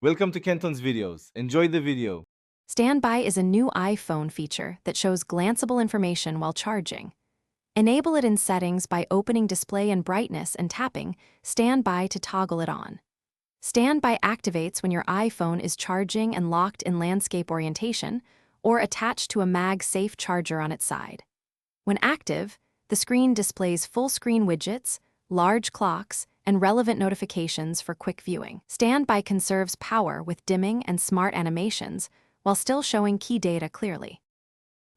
Welcome to Kenton's videos. Enjoy the video. Standby is a new iPhone feature that shows glanceable information while charging. Enable it in settings by opening display and brightness and tapping Standby to toggle it on. Standby activates when your iPhone is charging and locked in landscape orientation or attached to a MagSafe charger on its side. When active, the screen displays full-screen widgets, large clocks, and relevant notifications for quick viewing. Standby conserves power with dimming and smart animations while still showing key data clearly.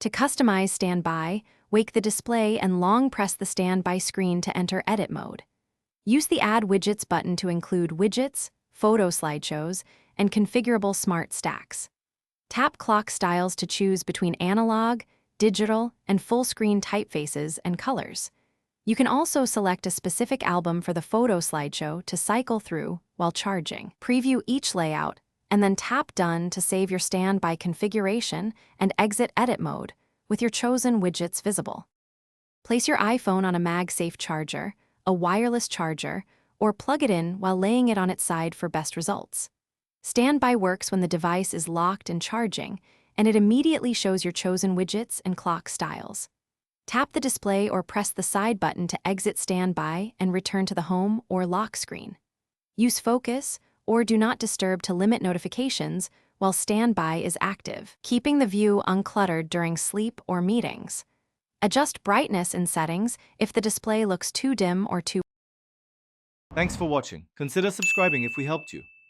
To customize Standby, wake the display and long press the Standby screen to enter edit mode. Use the Add Widgets button to include widgets, photo slideshows, and configurable smart stacks. Tap clock styles to choose between analog, digital, and full-screen typefaces and colors. You can also select a specific album for the photo slideshow to cycle through while charging. Preview each layout, and then tap Done to save your Standby configuration and exit edit mode with your chosen widgets visible. Place your iPhone on a MagSafe charger, a wireless charger, or plug it in while laying it on its side for best results. Standby works when the device is locked and charging, and it immediately shows your chosen widgets and clock styles. Tap the display or press the side button to exit Standby and return to the home or lock screen. Use Focus or Do Not Disturb to limit notifications while Standby is active, keeping the view uncluttered during sleep or meetings. Adjust brightness in settings if the display looks too dim or too. Thanks for watching. Consider subscribing if we helped you.